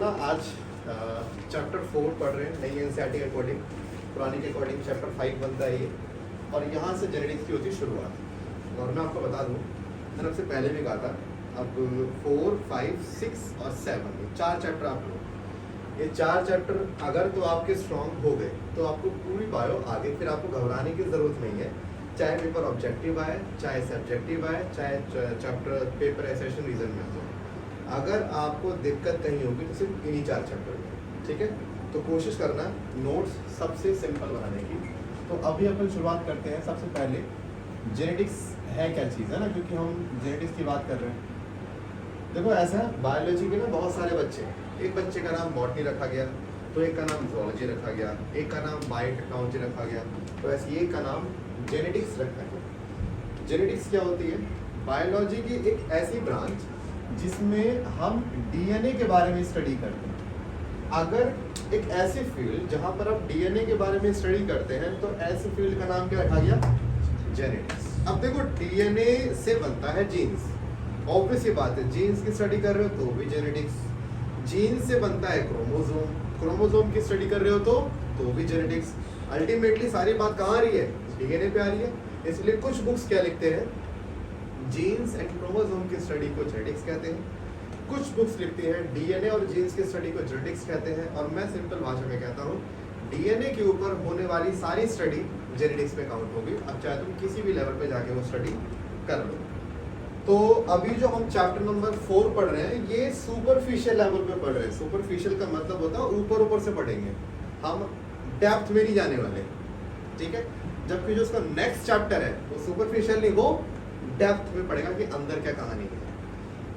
ना आज चैप्टर 4 पढ़ रहे हैं नई एनसीईआरटी के अकॉर्डिंग, पुरानी के अकॉर्डिंग चैप्टर 5 बनता है ये, और यहाँ से जेनेटिक्स की होती है शुरुआत। और मैं आपको बता दूँ, मैंने आपसे पहले भी कहा था, अब 4, 5, 6 और 7 ये 4 चैप्टर आप लो। ये 4 चैप्टर अगर तो आपके स्ट्रॉन्ग हो गए तो आपको पूरी बायो आगे फिर आपको घबराने की ज़रूरत नहीं है। चाहे पेपर ऑब्जेक्टिव आए, चाहे सब्जेक्टिव आए, चाहे चैप्टर पेपर एसेशन रीजन में हो, अगर आपको दिक्कत नहीं होगी तो सिर्फ इन्हीं 4 चैप्टर में, ठीक है। तो कोशिश करना नोट्स सबसे सिंपल बनाने की। तो अभी अपन शुरुआत करते हैं। सबसे पहले जेनेटिक्स है क्या चीज़ है ना, क्योंकि हम जेनेटिक्स की बात कर रहे हैं। देखो ऐसा है, बायोलॉजी के ना बहुत सारे बच्चे, एक बच्चे का नाम बॉटनी रखा गया, तो एक का नाम जूलॉजी रखा गया, एक का नाम बायोटेक्नोलॉजी रखा गया, तो ऐसे एक का नाम जेनेटिक्स रखा गया। जेनेटिक्स क्या होती है? बायोलॉजी की एक ऐसी ब्रांच जिसमें हम डीएनए के बारे में स्टडी करते हैं। अगर एक ऐसी फील्ड जहां पर आप डीएनए के बारे में स्टडी करते हैं तो ऐसी फील्ड का नाम क्या रखा गया? जेनेटिक्स। अब देखो डीएनए से बनता है जीन्स, ऑब्वियस ये बात है। जीन्स की स्टडी कर रहे हो तो भी जेनेटिक्स। जीन्स से बनता है क्रोमोसोम, क्रोमोसोम की स्टडी कर रहे हो तो भी जेनेटिक्स। अल्टीमेटली सारी बात कहाँ आ रही है? डीएनए पे आ रही है। इसलिए कुछ बुक्स क्या लिखते हैं? जीन्स एंड क्रोमोसोम की स्टडी को जेनेटिक्स कहते हैं। कुछ बुक्स लिखती हैं डीएनए और जीन्स की स्टडी को जेनेटिक्स कहते हैं। और मैं सिंपल भाषा में कहता हूँ, डीएनए के ऊपर होने वाली सारी स्टडी जेनेटिक्स में काउंट होगी। अब चाहे तुम किसी भी लेवल पे जाके वो स्टडी कर लो। तो अभी जो हम चैप्टर नंबर 4 पढ़ रहे हैं, ये सुपरफिशियल लेवल पे पढ़ रहे हैं। सुपरफिशियल का मतलब होता है ऊपर ऊपर से पढ़ेंगे, हम डेप्थ में नहीं जाने वाले, ठीक है। जबकि जो उसका नेक्स्ट चैप्टर है वो सुपरफिशियल नहीं, वो डेप्थ में पढ़ेगा कि अंदर क्या कहानी है।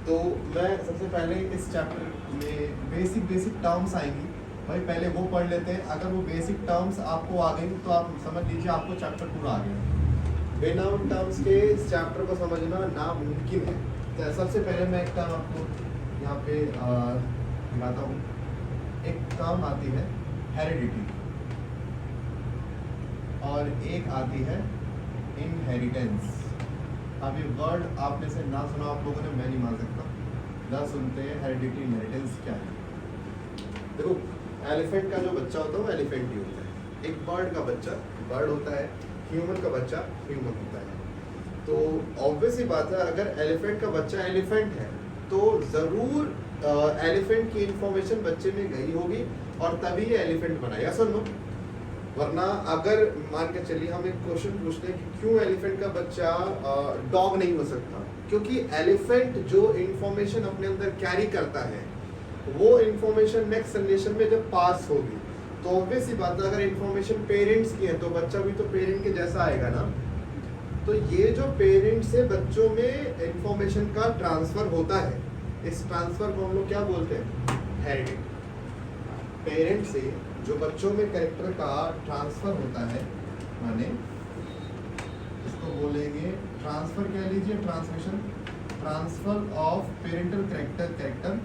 तो मैं सबसे पहले इस चैप्टर में बेसिक टर्म्स आएंगी, भाई पहले वो पढ़ लेते हैं। अगर वो बेसिक टर्म्स आपको आ गई तो आप समझ लीजिए आपको चैप्टर पूरा आ गया। बिना उन टर्म्स के इस चैप्टर को समझना नामुमकिन है। तो सबसे पहले मैं एक टर्म आपको यहाँ पे दिखाता हूँ। एक टर्म आती है हेरिडिटी और एक आती है इनहेरिटेंस। अब ये वर्ड आपने से ना सुना आप लोगों ने, मैं नहीं मान सकता। ना सुनते हैं हेरिडिटी इनहेरिटेंस क्या है। देखो एलिफेंट का जो बच्चा होता है वो एलिफेंट ही होता है। एक बर्ड का बच्चा बर्ड होता है, ह्यूमन का बच्चा ह्यूमन होता है। तो ऑब्वियस ही बात है, अगर एलिफेंट का बच्चा एलिफेंट है तो ज़रूर एलिफेंट की इंफॉर्मेशन बच्चे में गई होगी और तभी ये एलिफेंट बना, या सुन लो। वरना अगर मान के चलिए हम एक क्वेश्चन पूछते हैं कि क्यों एलिफेंट का बच्चा डॉग नहीं हो सकता, क्योंकि एलिफेंट जो इंफॉर्मेशन अपने अंदर कैरी करता है वो इंफॉर्मेशन नेक्स्ट जनरेशन में जब पास होगी तो ऑब्वियस ही बात है, अगर इंफॉर्मेशन पेरेंट्स की है तो बच्चा भी तो पेरेंट के जैसा आएगा ना। तो ये जो पेरेंट्स से बच्चों में इंफॉर्मेशन का ट्रांसफर होता है, इस ट्रांसफर को हम लोग क्या बोलते हैं? हेरिडिटी। पेरेंट से जो बच्चों में कैरेक्टर का ट्रांसफर होता है, माने इसको बोलेंगे ट्रांसफर, कह लीजिए transmission, transfer of parental character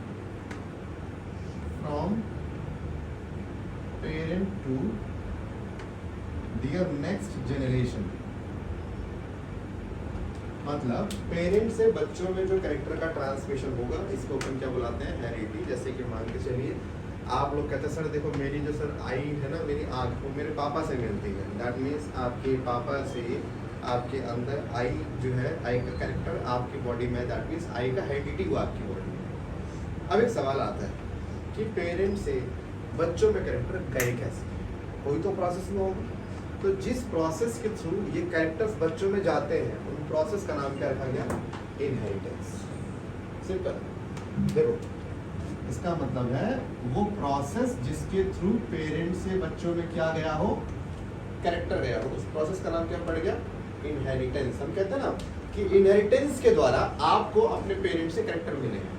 from parent to their next generation. मतलब पेरेंट से बच्चों में जो कैरेक्टर का ट्रांसमिशन होगा इसको अपन क्या बुलाते हैं? हेरिडिटी। जैसे कि मान के चलिए आप लोग कहते हैं सर देखो मेरी जो सर आई है ना, मेरी आँख वो मेरे पापा से मिलती है। दैट मीन्स आपके पापा से आपके अंदर आई जो है, आई का कैरेक्टर आपकी बॉडी में, दैट मीन्स आई का हेरिडिटी हुआ आपकी बॉडी में। अब एक सवाल आता है कि पेरेंट से बच्चों में कैरेक्टर गए कैसे? कोई तो प्रोसेस में होगा। तो जिस प्रोसेस के थ्रू ये कैरेक्टर्स बच्चों में जाते हैं उन प्रोसेस का नाम क्या रखा गया? इनहेरिटेंस। सिंपल। देखो इसका मतलब है वो प्रोसेस जिसके थ्रू पेरेंट से बच्चों में क्या गया हो? कैरेक्टर गया हो। उस प्रोसेस का नाम क्या पड़ गया? इनहेरिटेंस। हम कहते हैं ना कि इनहेरिटेंस के द्वारा आपको अपने पेरेंट से कैरेक्टर मिले हैं।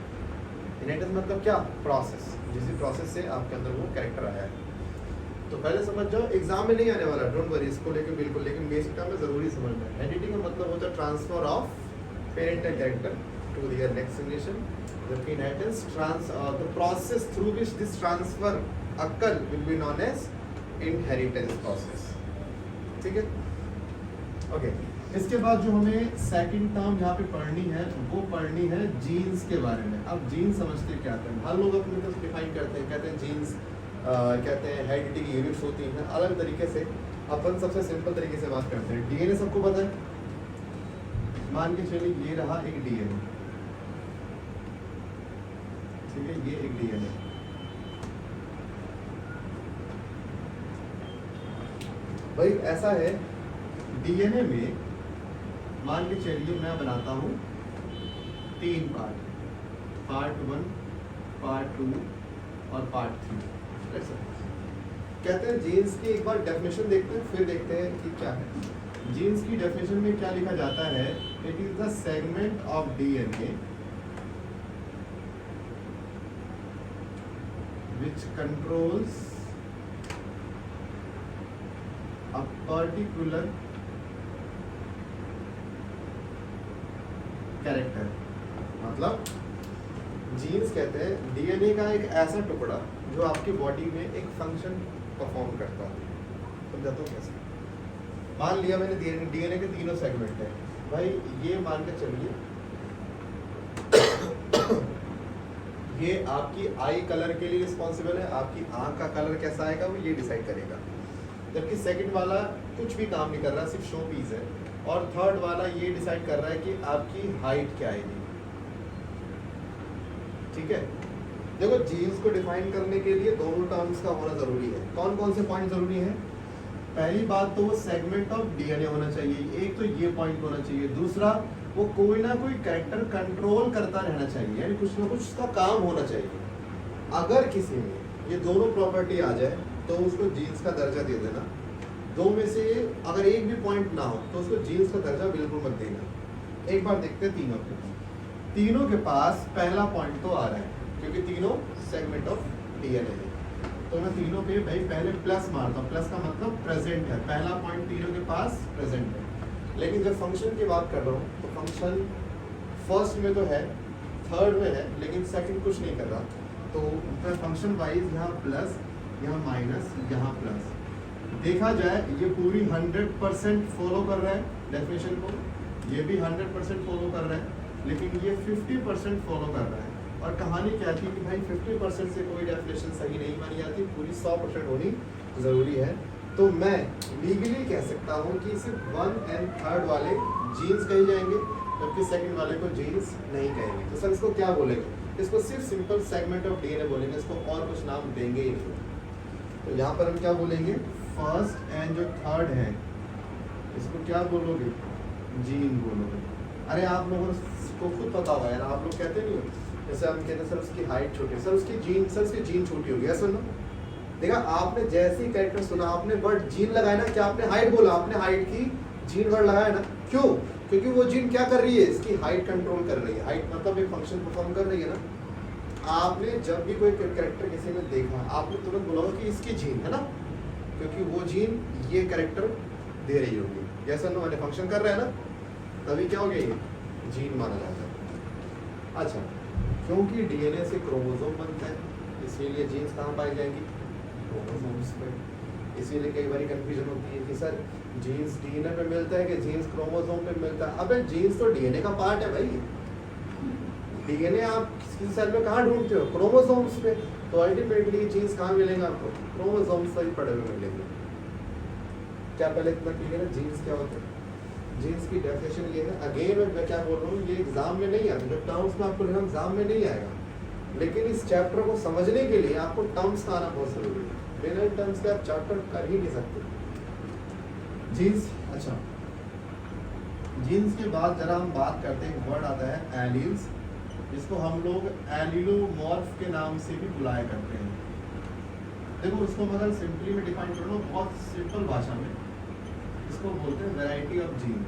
इनहेरिटेंस मतलब क्या? प्रोसेस, जिस प्रोसेस से आपके अंदर वो कैरेक्टर आया है। तो पहले समझ जाओ, एग्जाम में नहीं आने वाला, डोंट वरी इसको लेके बिल्कुल, लेकिन बेसिक टर्म में जरूरी समझना है। हेरिडिटी का मतलब होता है transfer of parental character to their next generation. जबकि inheritance the process through which this transfer occur will be known as inheritance process. ठीक है, ओके। इसके बाद जो हमें सेकंड टर्म यहाँ पे पढ़नी है वो पढ़नी है जीन्स के बारे में। अब जीन्स समझते क्या हैं? हर लोग अपने को डिफाइन करते हैं कहते हैं हेरिडिटी की यूनिट्स होती हैं अलग तरीके से। अपन सबसे सिंपल तरीके से बात करते हैं। डीएनए सबको पता है, मान के चलिए ये रहा एक डीएनए, ठीक है, ये एक डीएनए। भाई ऐसा है, डीएनए में मान के चलिए मैं बनाता हूँ 3 पार्ट, पार्ट 1, पार्ट 2 और पार्ट 3। कहते हैं जीन्स की एक बार डेफिनेशन देखते हैं, फिर देखते हैं कि क्या है। जीन्स की डेफिनेशन में क्या लिखा जाता है, it is the segment of DNA which controls a particular character। मतलब जीन्स कहते हैं डीएनए का एक ऐसा टुकड़ा जो आपकी बॉडी में एक फंक्शन परफॉर्म करता है। समझा तो कैसे? मान लिया मैंने डीएनए के 3 सेगमेंट है भाई, ये मान के चलिए ये आपकी आई कलर के लिए रिस्पॉन्सिबल है, आपकी आंख का कलर कैसा आएगा वो ये डिसाइड करेगा। जबकि सेकंड वाला कुछ भी काम नहीं कर रहा, सिर्फ शो पीस है। और थर्ड वाला ये डिसाइड कर रहा है कि आपकी हाइट क्या आएगी। ठीक है, देखो जीन्स को डिफाइन करने के लिए दोनों टर्म्स का होना जरूरी है। कौन कौन से पॉइंट जरूरी है? पहली बात तो वो सेगमेंट ऑफ डीएनए होना चाहिए, एक तो ये पॉइंट होना चाहिए। दूसरा वो कोई ना कोई कैरेक्टर कंट्रोल करता रहना चाहिए, यानी कुछ ना कुछ उसका काम होना चाहिए। अगर किसी में ये दोनों प्रॉपर्टी आ जाए तो उसको जीन्स का दर्जा दे देना। दो में से अगर एक भी पॉइंट ना हो तो उसको जीन्स का दर्जा बिल्कुल मत देना। एक बार देखते हैं तीनों के, तीनों के पास पहला पॉइंट तो आ रहा है क्योंकि तीनों सेगमेंट ऑफ डीएनए है। तो मैं तीनों पे भाई पहले प्लस मारता हूँ, प्लस का मतलब प्रेजेंट है, पहला पॉइंट तीनों के पास प्रेजेंट है। लेकिन जब फंक्शन की बात कर रहा हूँ तो फंक्शन फर्स्ट में तो है, थर्ड में है, लेकिन सेकंड कुछ नहीं कर रहा। तो फंक्शन वाइज यहाँ प्लस, यहाँ माइनस, यहाँ प्लस। देखा जाए ये पूरी 100% फॉलो कर रहा है डेफिनेशन को, ये भी 100% फॉलो कर रहा है, लेकिन ये 50% फॉलो कर रहा है। और कहानी क्या थी कि भाई 50% से कोई डेफिनेशन सही नहीं मानी जाती, पूरी 100% होनी ज़रूरी है। तो मैं लीगली कह सकता हूँ कि सिर्फ 1 और 3 वाले जीन्स कहे जाएंगे, जबकि सेकंड वाले को जीन्स नहीं कहेंगे। तो सर इसको क्या बोलेंगे? इसको सिर्फ सिंपल सेगमेंट ऑफ डीएनए बोलेंगे, इसको और कुछ नाम देंगे ही नहीं। तो यहाँ पर हम क्या बोलेंगे? फर्स्ट एंड जो थर्ड है इसको क्या बोलोगे? जीन बोलोगे। अरे आप लोगों को खुद पता होगा यार, आप लोग कहते नहीं हो, जैसे हम कहते हैं सर उसकी हाइट छोटी है, सर उसकी जीन छोटी होगी, ऐसा ना। देखा आपने जैसे ही कैरेक्टर सुना, आपने वर्ड जीन लगाया ना, क्या आपने हाइट बोला? आपने हाइट की जीन वर्ड लगाया ना। क्यों? क्योंकि वो जीन क्या कर रही है? इसकी हाइट कंट्रोल कर रही है। हाइट मतलब एक फंक्शन परफॉर्म कर रही है ना। आपने जब भी कोई कैरेक्टर किसी ने देखा, आपने तुरंत बोला कि इसकी जीन है ना, क्योंकि वो जीन ये कैरेक्टर दे रही होगी। जैसा ना मैंने फंक्शन कर रहा है ना, तभी क्या हो गया? ये जीन माना जाता है। अच्छा, क्योंकि डीएनए से क्रोमोसोम बनता है, इसीलिए जीन्स कहाँ पाई जाएंगी? क्रोमोसोम्स पे। इसीलिए कई बार कंफ्यूजन होती है कि सर जीन्स डीएनए पे मिलता है कि जीन्स क्रोमोसोम पे मिलता है। अबे जीन्स तो डीएनए का पार्ट है भाई। डीएनए आप किसी सेल में कहाँ ढूंढते हो? क्रोमोसोम्स पे। तो अल्टीमेटली जीन्स कहाँ मिलेंगे आपको? क्रोमोसोम्स से ही पड़े हुए मिलेंगे। क्या पहले इतना क्लियर है जीन्स क्या होता है? जीन्स की डेफिनेशन ये है। अगेन मैं क्या बोल रहा हूँ, ये एग्जाम में नहीं आता, जो टर्म्स में आपको एग्जाम में नहीं आएगा, लेकिन इस चैप्टर को समझने के लिए आपको टर्म्स का आना बहुत जरूरी है। बिना टर्म्स के आप चैप्टर कर ही नहीं सकते। जीन्स, अच्छा जीन्स के बाद जरा हम बात करते हैं, एक वर्ड आता है एलील्स, जिसको हम लोग एलिलोमॉर्फ के नाम से भी बुलाया करते हैं। देखो इसको मतलब सिंपली में डिफाइन कर लो, बहुत सिंपल भाषा में इसको बोलते हैं वैरायटी ऑफ जीन।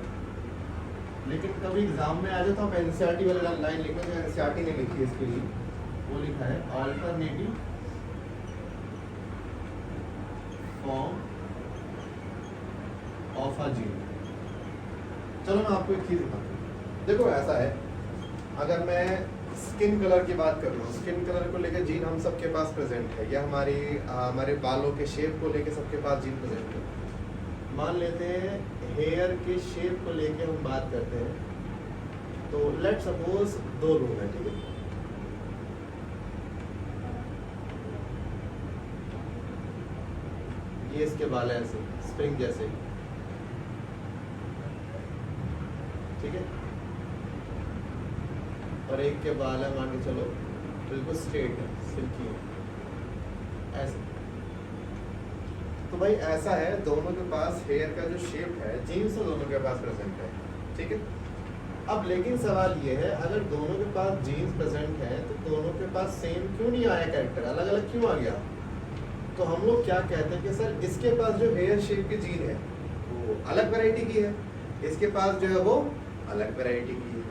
लेकिन कभी एग्जाम में आ जाए तो आप एनसीईआरटी वाला लाइन लिखें, जो एनसीईआरटी ने लिखी है इसके लिए, वो लिखा है alternative form of a gene. चलो मैं आपको एक चीज बताता हूँ। देखो ऐसा है, अगर मैं स्किन कलर की बात कर रहा हूँ, स्किन कलर को लेकर जीन हम सबके पास प्रेजेंट है, या हमारे बालों के शेप को लेकर सबके पास जीन प्रेजेंट है। मान लेते हैं हेयर के शेप को लेके हम बात करते हैं, तो लेट सपोज 2 लोग हैं, ठीक है। ये इसके बाल है ऐसे स्प्रिंग जैसे, ठीक है, और एक के बाल है मान के चलो बिल्कुल स्ट्रेट है, सिल्की है ऐसे। तो भाई ऐसा है, दोनों के पास हेयर का जो शेप है जीन्स तो दोनों के पास प्रेजेंट है, ठीक है। अब लेकिन सवाल ये है, अगर दोनों के पास जीन्स प्रेजेंट है तो दोनों के पास सेम क्यों नहीं आया कैरेक्टर, अलग अलग क्यों आ गया? तो हम लोग क्या कहते हैं कि सर इसके पास जो हेयर शेप की जीन है वो अलग वैरायटी की है, इसके पास जो है वो अलग वैरायटी की है,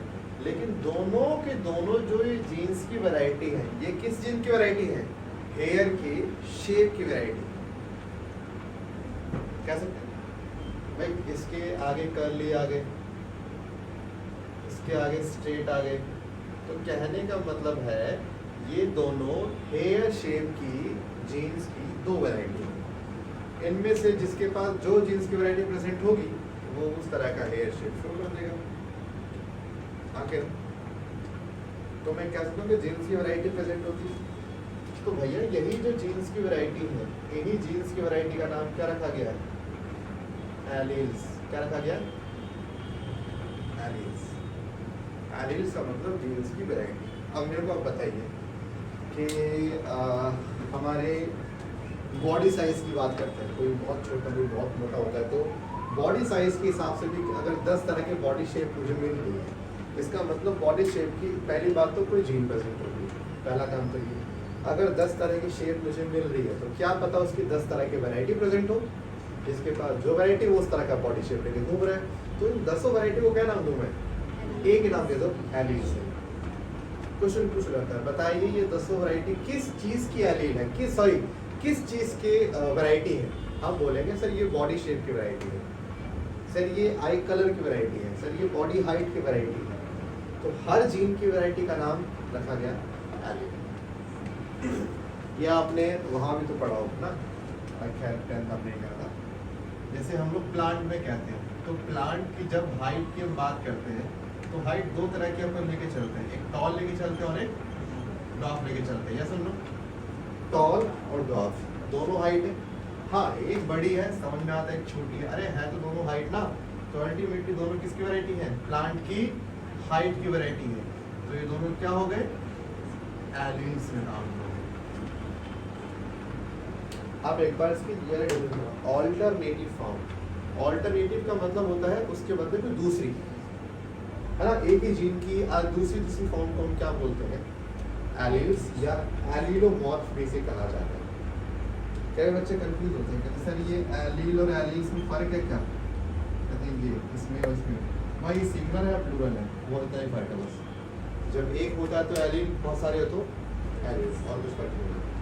लेकिन दोनों के दोनों जो ये जीन्स की वैरायटी है, ये किस जीन की वैरायटी है? हेयर की शेप की वैरायटी। कह सकते हैं भाई इसके आगे कर्ली आ गए, इसके आगे स्ट्रेट आ गए, तो कहने का मतलब है ये दोनों हेयर शेप की जीन्स की दो वैरायटी है। इनमें से जिसके पास जो जीन्स की वैरायटी प्रेजेंट होगी वो उस तरह का हेयर शेप शो कर देगा आखिर। तो मैं कह सकता हूँ कि जीन्स की वैरायटी प्रेजेंट होती है। तो भैया यही जो जीन्स की वैरायटी है, इन्हीं जीन्स की वैरायटी का नाम क्या रखा गया है? एलील्स। क्या रखा गया? एलील्स। एलील्स का मतलब जीन्स की वैरायटी। अब मेरे को आप बताइए कि हमारे बॉडी साइज की बात करते हैं, कोई बहुत छोटा कोई बहुत मोटा होता है, तो बॉडी साइज के हिसाब से भी अगर 10 तरह के बॉडी शेप मुझे मिल रही है, इसका मतलब बॉडी शेप की पहली बात तो कोई जीन प्रेजेंट होगी, पहला काम तो ये। अगर 10 तरह की शेप मुझे मिल रही है तो क्या पता उसकी 10 तरह की वैरायटी प्रेजेंट हो, जिसके पास जो वैरायटी वो उस तरह का बॉडी शेप लेके घूम रहा है। तो इन 10 वैरायटी को क्या नाम दूं मैं? एक ही नाम दे दो, एलील से। क्वेश्चन पूछ रहता है, बताइए ये 10 वैरायटी किस चीज की एलील है, किस चीज की वैरायटी है? हम बोलेंगे सर ये बॉडी शेप की वैरायटी है, सर ये आई कलर की वैरायटी है, सर ये बॉडी हाइट की वैरायटी है। तो हर जीन की वैरायटी का नाम रखा गया एलील। ये आपने वहाँ भी तो पढ़ा होगा ना, खैर 10th आपने कहा था। जैसे हम लोग प्लांट में कहते हैं, तो प्लांट की जब हाइट की हम बात करते हैं तो हाइट दो तरह की अपन लेके चलते हैं, एक टॉल लेके चलते हैं और एक ड्वार्फ लेके चलते हैं। या सुन लो, टॉल और ड्वार्फ दोनों हाइट है। हाँ एक बड़ी है समझ में आता है, एक छोटी है, अरे है तो दोनों हाइट ना। तो अल्टीमेटली दोनों किसकी वैरायटी है? प्लांट की हाइट की वैरायटी है। तो ये दोनों क्या हो गए? एलील्स में नाम हो गए। आप एक बार इसकी ऑल्टरनेटिव फॉर्म, ऑल्टरनेटिव का मतलब होता है उसके बदले में दूसरी, है ना, एक ही जीन की दूसरी फॉर्म को हम क्या बोलते हैं? एलील्स या एलीलोमॉर्फ भी से कहा जाता है। कई बच्चे कंफ्यूज होते हैं, कहते सर ये एलील और एलील्स में फर्क है क्या? कहते हैं ये इसमें और इसमें। भाई सिंगुलर है प्लूरल है, वो इतना ही फर्क है बस। जब एक होता है तो एलील बहुत सारे हो तो एलील्स, और कुछ फर्क नहीं।